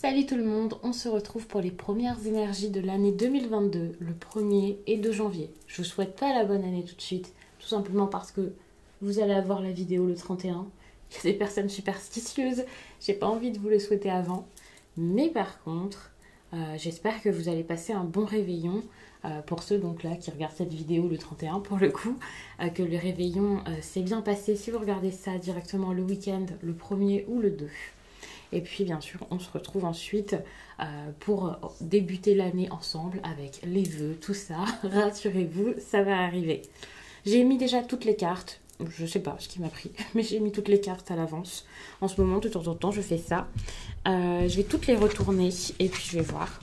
Salut tout le monde, on se retrouve pour les premières énergies de l'année 2022, le 1er et 2 janvier. Je vous souhaite pas la bonne année tout de suite, tout simplement parce que vous allez avoir la vidéo le 31. Il y a des personnes superstitieuses, j'ai pas envie de vous le souhaiter avant. Mais par contre, j'espère que vous allez passer un bon réveillon. Pour ceux donc là qui regardent cette vidéo le 31 pour le coup, que le réveillon s'est bien passé si vous regardez ça directement le week-end, le 1er ou le 2. Et puis bien sûr, on se retrouve ensuite pour débuter l'année ensemble avec les vœux, tout ça. Rassurez-vous, ça va arriver. J'ai mis déjà toutes les cartes. Je sais pas ce qui m'a pris, mais j'ai mis toutes les cartes à l'avance. En ce moment, de temps en temps, je fais ça. Je vais toutes les retourner et puis je vais voir.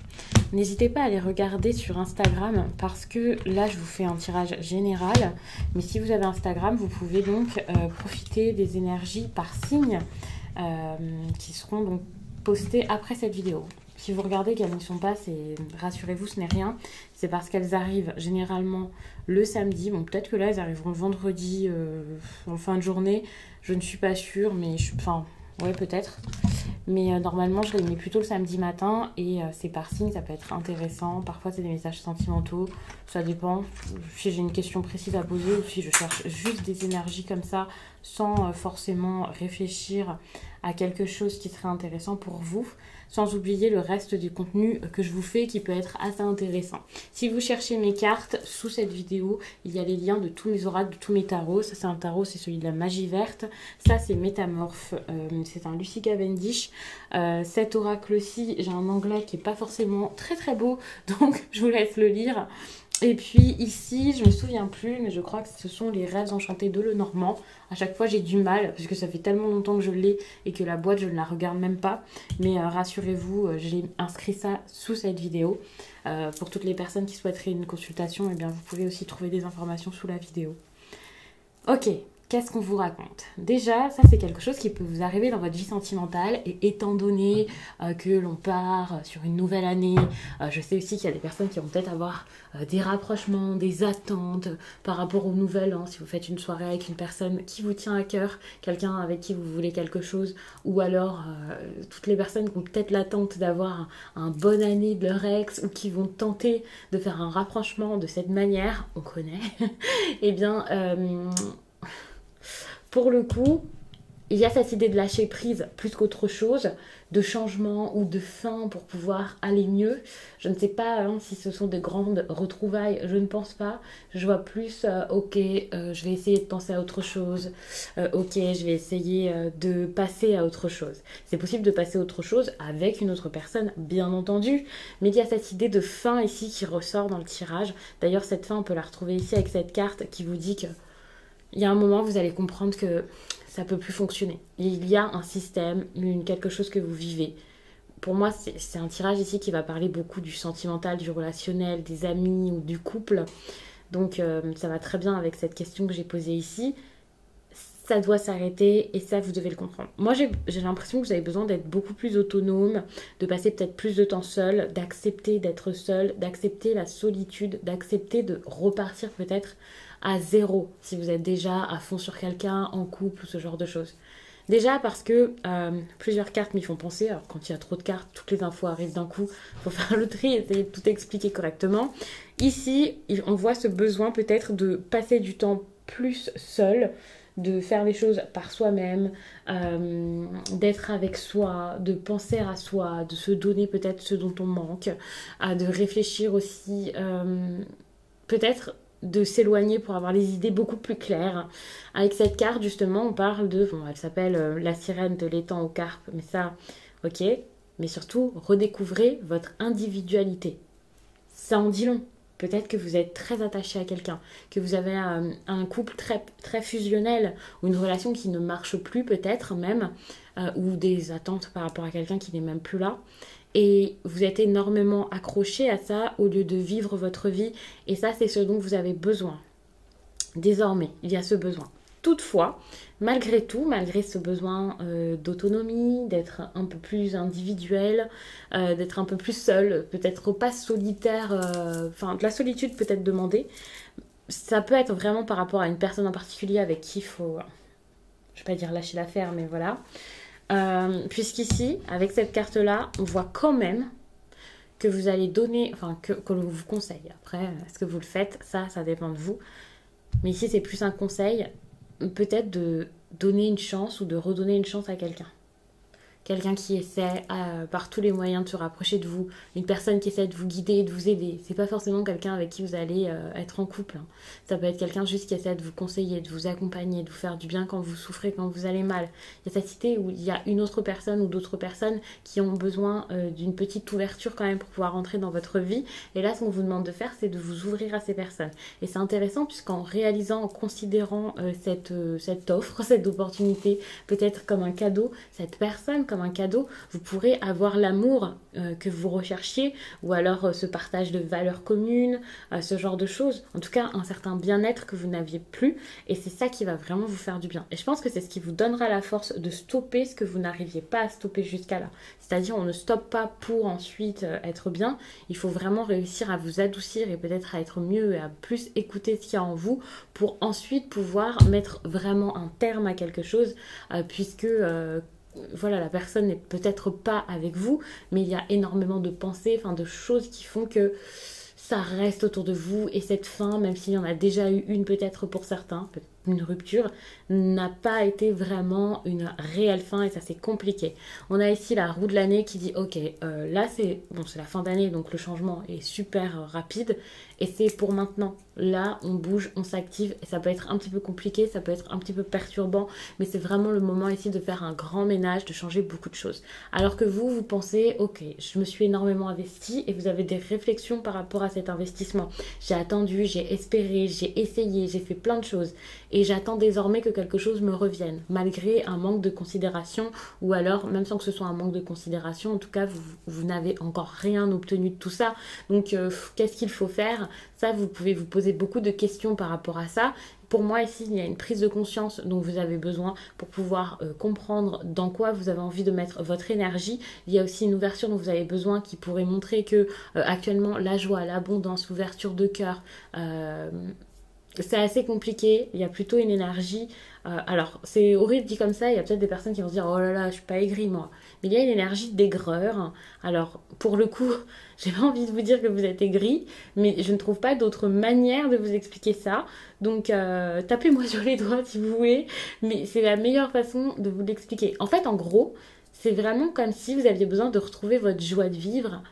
N'hésitez pas à les regarder sur Instagram parce que là, je vous fais un tirage général. Mais si vous avez Instagram, vous pouvez donc profiter des énergies par signe qui seront donc postées après cette vidéo. Si vous regardez qu'elles ne sont pas, rassurez-vous, ce n'est rien. C'est parce qu'elles arrivent généralement le samedi. Bon, peut-être que là, elles arriveront le vendredi en fin de journée. Je ne suis pas sûre, mais enfin, ouais, peut-être. Mais normalement, je les mets plutôt le samedi matin et c'est par signe, ça peut être intéressant. Parfois, c'est des messages sentimentaux, ça dépend. Si j'ai une question précise à poser ou si je cherche juste des énergies comme ça, sans forcément réfléchir à quelque chose qui serait intéressant pour vous, sans oublier le reste du contenu que je vous fais qui peut être assez intéressant. Si vous cherchez mes cartes, sous cette vidéo, il y a les liens de tous mes oracles, de tous mes tarots. Ça, c'est un tarot, c'est celui de la magie verte. Ça, c'est Métamorphe, c'est un Lucy Cavendish. Cet oracle-ci, j'ai un anglais qui n'est pas forcément très très beau, donc je vous laisse le lire. Et puis ici, je me souviens plus, mais je crois que ce sont les rêves enchantés de Lenormand. À chaque fois, j'ai du mal, parce que ça fait tellement longtemps que je l'ai et que la boîte, je ne la regarde même pas. Mais rassurez-vous, j'ai inscrit ça sous cette vidéo. Pour toutes les personnes qui souhaiteraient une consultation, eh bien, vous pouvez aussi trouver des informations sous la vidéo. Ok. Qu'est-ce qu'on vous raconte? Déjà, ça c'est quelque chose qui peut vous arriver dans votre vie sentimentale et étant donné que l'on part sur une nouvelle année, je sais aussi qu'il y a des personnes qui vont peut-être avoir des rapprochements, des attentes par rapport au nouvel an. Si vous faites une soirée avec une personne qui vous tient à cœur, quelqu'un avec qui vous voulez quelque chose, ou alors toutes les personnes qui ont peut-être l'attente d'avoir un bonne année de leur ex ou qui vont tenter de faire un rapprochement de cette manière, on connaît, eh bien... pour le coup, il y a cette idée de lâcher prise plus qu'autre chose, de changement ou de fin pour pouvoir aller mieux. Je ne sais pas si ce sont de grandes retrouvailles, je ne pense pas. Je vois plus, je vais essayer de penser à autre chose. Je vais essayer de passer à autre chose. C'est possible de passer à autre chose avec une autre personne, bien entendu. Mais il y a cette idée de fin ici qui ressort dans le tirage. D'ailleurs, cette fin, on peut la retrouver ici avec cette carte qui vous dit que il y a un moment, vous allez comprendre que ça ne peut plus fonctionner. Il y a un système, quelque chose que vous vivez. Pour moi, c'est un tirage ici qui va parler beaucoup du sentimental, du relationnel, des amis ou du couple. Donc, ça va très bien avec cette question que j'ai posée ici. Ça doit s'arrêter et ça, vous devez le comprendre. Moi, j'ai l'impression que vous avez besoin d'être beaucoup plus autonome, de passer peut-être plus de temps seul, d'accepter d'être seul, d'accepter la solitude, d'accepter de repartir peut-être à zéro si vous êtes déjà à fond sur quelqu'un, en couple ou ce genre de choses. Déjà parce que plusieurs cartes m'y font penser. Alors quand il y a trop de cartes, toutes les infos arrivent d'un coup. Il faut faire le tri et essayer de tout expliquer correctement. Ici, on voit ce besoin peut-être de passer du temps plus seul, de faire les choses par soi-même, d'être avec soi, de penser à soi, de se donner peut-être ce dont on manque, de réfléchir aussi peut-être de s'éloigner pour avoir les idées beaucoup plus claires. Avec cette carte, justement, on parle de... Bon, elle s'appelle la sirène de l'étang aux carpes, mais ça, ok. Mais surtout, redécouvrez votre individualité. Ça en dit long. Peut-être que vous êtes très attaché à quelqu'un, que vous avez un couple très, très fusionnel, ou une relation qui ne marche plus peut-être même, ou des attentes par rapport à quelqu'un qui n'est même plus là. Et vous êtes énormément accroché à ça au lieu de vivre votre vie. Et ça, c'est ce dont vous avez besoin. Désormais, il y a ce besoin. Toutefois, malgré tout, malgré ce besoin d'autonomie, d'être un peu plus individuel, d'être un peu plus seul, peut-être pas solitaire, de la solitude peut-être demandée, ça peut être vraiment par rapport à une personne en particulier avec qui il faut, je ne vais pas dire lâcher l'affaire, mais voilà. Puisqu'ici, avec cette carte-là, on voit quand même que vous allez donner, enfin que l'on vous conseille. Après, est-ce que vous le faites? Ça dépend de vous. Mais ici, c'est plus un conseil, peut-être de donner une chance ou de redonner une chance à quelqu'un. Quelqu'un qui essaie par tous les moyens de se rapprocher de vous, une personne qui essaie de vous guider, de vous aider. C'est pas forcément quelqu'un avec qui vous allez être en couple, hein. Ça peut être quelqu'un juste qui essaie de vous conseiller, de vous accompagner, de vous faire du bien quand vous souffrez, quand vous allez mal. Il y a cette idée où il y a une autre personne ou d'autres personnes qui ont besoin d'une petite ouverture quand même pour pouvoir rentrer dans votre vie. Et là, ce qu'on vous demande de faire, c'est de vous ouvrir à ces personnes. Et c'est intéressant puisqu'en réalisant, en considérant cette offre, cette opportunité, peut-être comme un cadeau, cette personne comme un cadeau, vous pourrez avoir l'amour que vous recherchiez ou alors ce partage de valeurs communes, ce genre de choses. En tout cas, un certain bien-être que vous n'aviez plus et c'est ça qui va vraiment vous faire du bien. Et je pense que c'est ce qui vous donnera la force de stopper ce que vous n'arriviez pas à stopper jusqu'à là. C'est-à-dire, on ne stoppe pas pour ensuite être bien. Il faut vraiment réussir à vous adoucir et peut-être à être mieux et à plus écouter ce qu'il y a en vous pour ensuite pouvoir mettre vraiment un terme à quelque chose puisque voilà, la personne n'est peut-être pas avec vous, mais il y a énormément de pensées, enfin de choses qui font que ça reste autour de vous et cette fin, même s'il y en a déjà eu une peut-être pour certains, une rupture, n'a pas été vraiment une réelle fin et ça c'est compliqué. On a ici la roue de l'année qui dit ok, là c'est la fin d'année donc le changement est super rapide et c'est pour maintenant. Là on bouge, on s'active et ça peut être un petit peu compliqué, ça peut être un petit peu perturbant, mais c'est vraiment le moment ici de faire un grand ménage, de changer beaucoup de choses. Alors que vous pensez ok, je me suis énormément investie et vous avez des réflexions par rapport à cet investissement. J'ai attendu, j'ai espéré, j'ai essayé, j'ai fait plein de choses. Et j'attends désormais que quelque chose me revienne, malgré un manque de considération, ou alors, même sans que ce soit un manque de considération, en tout cas, vous n'avez encore rien obtenu de tout ça. Donc, qu'est-ce qu'il faut faire? Ça, vous pouvez vous poser beaucoup de questions par rapport à ça. Pour moi, ici, il y a une prise de conscience dont vous avez besoin pour pouvoir comprendre dans quoi vous avez envie de mettre votre énergie. Il y a aussi une ouverture dont vous avez besoin qui pourrait montrer que actuellement, la joie, l'abondance, l'ouverture de cœur... c'est assez compliqué, il y a plutôt une énergie. Alors, c'est horrible dit comme ça, il y a peut-être des personnes qui vont se dire oh là là, je suis pas aigrie moi. Mais il y a une énergie d'aigreur. Alors, pour le coup, j'ai pas envie de vous dire que vous êtes aigri, mais je ne trouve pas d'autre manière de vous expliquer ça. Donc, tapez-moi sur les doigts si vous voulez, mais c'est la meilleure façon de vous l'expliquer. En fait, en gros, c'est vraiment comme si vous aviez besoin de retrouver votre joie de vivre.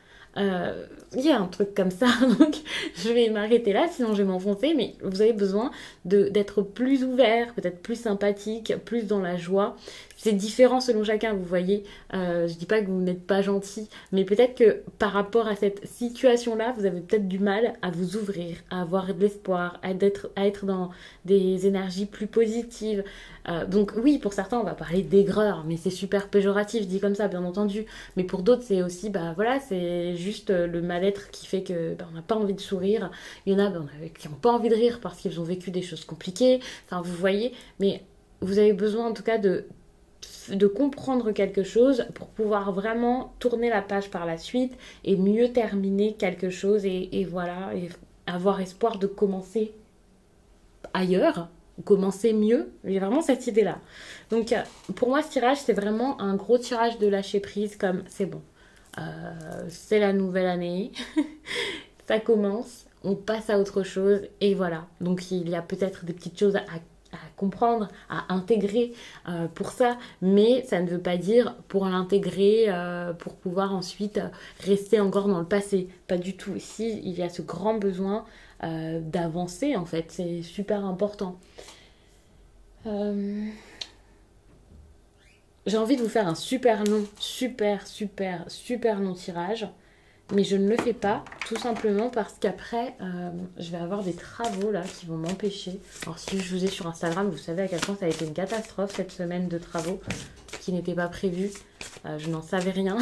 Il y a un truc comme ça, donc je vais m'arrêter là, sinon je vais m'enfoncer, mais vous avez besoin d'être plus ouvert, peut-être plus sympathique, plus dans la joie. C'est différent selon chacun, vous voyez. Je dis pas que vous n'êtes pas gentil, mais peut-être que par rapport à cette situation-là, vous avez peut-être du mal à vous ouvrir, à avoir de l'espoir, à être dans des énergies plus positives. Donc oui, pour certains, on va parler d'aigreur, mais c'est super péjoratif dit comme ça, bien entendu. Mais pour d'autres, c'est aussi, bah voilà, c'est juste le mal-être qui fait que on n'a pas envie de sourire. Il y en a qui n'ont pas envie de rire parce qu'ils ont vécu des choses compliquées. Enfin, vous voyez, mais vous avez besoin en tout cas de comprendre quelque chose pour pouvoir vraiment tourner la page par la suite et mieux terminer quelque chose et voilà, et avoir espoir de commencer ailleurs, commencer mieux. J'ai vraiment cette idée-là. Donc pour moi, ce tirage, c'est vraiment un gros tirage de lâcher prise comme c'est bon. C'est la nouvelle année, ça commence, on passe à autre chose et voilà. Donc il y a peut-être des petites choses à comprendre, à intégrer pour ça, mais ça ne veut pas dire pour l'intégrer, pour pouvoir ensuite rester encore dans le passé. Pas du tout. Ici, il y a ce grand besoin d'avancer en fait, c'est super important. J'ai envie de vous faire un super long, super long tirage. Mais je ne le fais pas, tout simplement parce qu'après, je vais avoir des travaux là qui vont m'empêcher. Alors si je vous ai sur Instagram, vous savez à quel point ça a été une catastrophe cette semaine de travaux qui n'étaient pas prévus. Je n'en savais rien.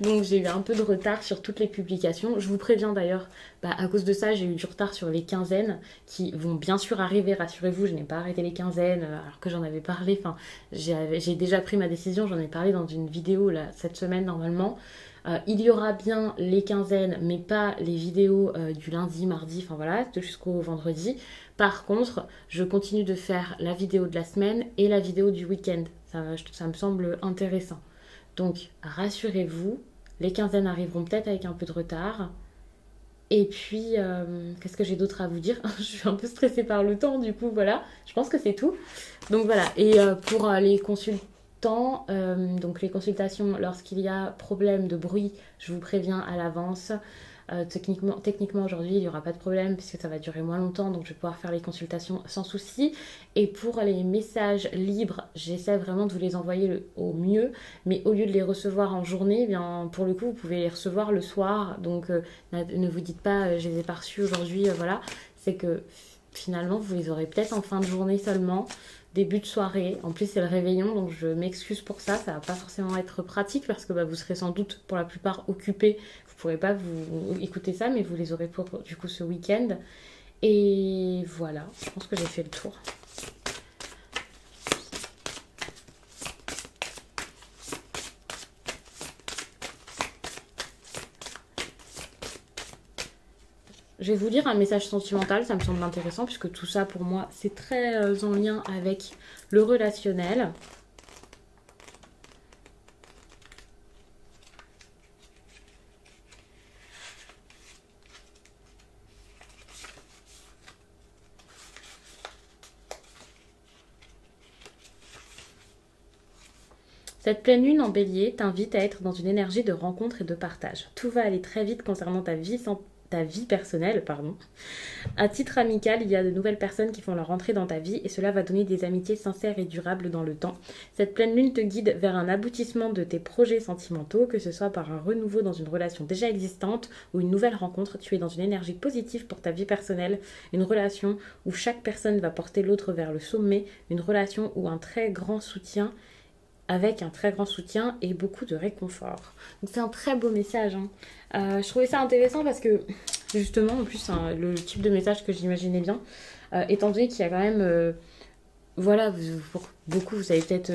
Donc j'ai eu un peu de retard sur toutes les publications. Je vous préviens d'ailleurs, à cause de ça, j'ai eu du retard sur les quinzaines qui vont bien sûr arriver, rassurez-vous, je n'ai pas arrêté les quinzaines alors que j'en avais parlé. Enfin, j'ai déjà pris ma décision, j'en ai parlé dans une vidéo là, cette semaine normalement. Il y aura bien les quinzaines, mais pas les vidéos du lundi, mardi, enfin voilà, jusqu'au vendredi. Par contre, je continue de faire la vidéo de la semaine et la vidéo du week-end. Ça me semble intéressant. Donc, rassurez-vous, les quinzaines arriveront peut-être avec un peu de retard. Et puis, qu'est-ce que j'ai d'autre à vous dire? Je suis un peu stressée par le temps, du coup, voilà. Je pense que c'est tout. Donc voilà. Et pour les consultants, donc les consultations, lorsqu'il y a problème de bruit, je vous préviens à l'avance. Techniquement aujourd'hui, il n'y aura pas de problème puisque ça va durer moins longtemps, donc je vais pouvoir faire les consultations sans souci. Et pour les messages libres, j'essaie vraiment de vous les envoyer au mieux, mais au lieu de les recevoir en journée, eh bien, pour le coup, vous pouvez les recevoir le soir. Donc ne vous dites pas, je les ai pas reçus aujourd'hui, voilà. C'est que finalement, vous les aurez peut-être en fin de journée seulement. Début de soirée, en plus c'est le réveillon, donc je m'excuse pour ça, ça va pas forcément être pratique parce que vous serez sans doute pour la plupart occupés, vous pourrez pas vous écouter ça, mais vous les aurez pour du coup ce week-end. Et voilà, je pense que j'ai fait le tour. Je vais vous lire un message sentimental, ça me semble intéressant puisque tout ça pour moi c'est très en lien avec le relationnel. Cette pleine lune en bélier t'invite à être dans une énergie de rencontre et de partage. Tout va aller très vite concernant ta vie personnelle, pardon. À titre amical, il y a de nouvelles personnes qui font leur entrée dans ta vie et cela va donner des amitiés sincères et durables dans le temps. Cette pleine lune te guide vers un aboutissement de tes projets sentimentaux, que ce soit par un renouveau dans une relation déjà existante ou une nouvelle rencontre. Tu es dans une énergie positive pour ta vie personnelle, une relation où chaque personne va porter l'autre vers le sommet, une relation où un très grand soutien et beaucoup de réconfort. Donc c'est un très beau message. Je trouvais ça intéressant parce que justement, en plus, le type de message que j'imaginais bien, étant donné qu'il y a quand même, voilà, pour beaucoup, vous allez peut-être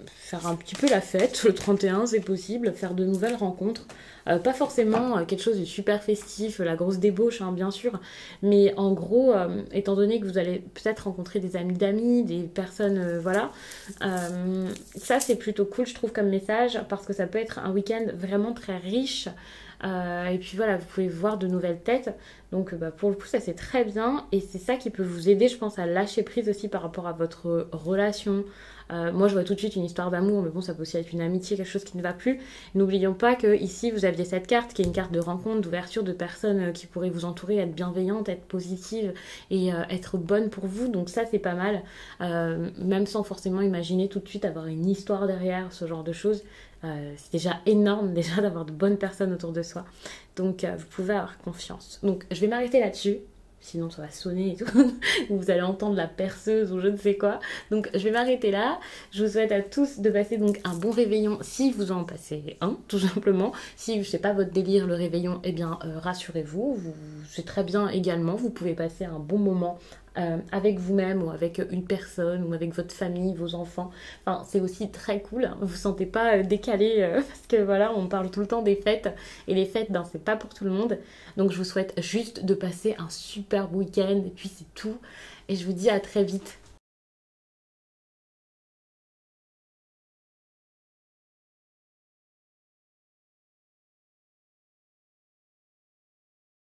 faire un petit peu la fête le 31, c'est possible, faire de nouvelles rencontres. Pas forcément quelque chose de super festif, la grosse débauche, bien sûr, mais en gros, étant donné que vous allez peut-être rencontrer des amis d'amis, des personnes, voilà, ça c'est plutôt cool, je trouve, comme message, parce que ça peut être un week-end vraiment très riche. Et puis voilà, vous pouvez voir de nouvelles têtes. Donc pour le coup, ça c'est très bien. Et c'est ça qui peut vous aider, je pense, à lâcher prise aussi par rapport à votre relation. Moi, je vois tout de suite une histoire d'amour, mais bon, ça peut aussi être une amitié, quelque chose qui ne va plus. N'oublions pas que ici, vous aviez cette carte qui est une carte de rencontre, d'ouverture de personnes qui pourraient vous entourer, être bienveillantes, être positives et être bonnes pour vous. Donc ça, c'est pas mal. Même sans forcément imaginer tout de suite avoir une histoire derrière, ce genre de choses. C'est déjà énorme déjà d'avoir de bonnes personnes autour de soi. Donc vous pouvez avoir confiance. Donc je vais m'arrêter là-dessus. Sinon ça va sonner et tout. Vous allez entendre la perceuse ou je ne sais quoi. Donc je vais m'arrêter là. Je vous souhaite à tous de passer donc un bon réveillon si vous en passez un, tout simplement. Si je sais pas votre délire le réveillon, eh bien rassurez-vous. C'est très bien également. Vous pouvez passer un bon moment avec vous-même ou avec une personne ou avec votre famille, vos enfants. Enfin, c'est aussi très cool. Vous vous sentez pas décalé parce que voilà, on parle tout le temps des fêtes et les fêtes, c'est pas pour tout le monde. Donc je vous souhaite juste de passer un super week-end et puis c'est tout. Et je vous dis à très vite.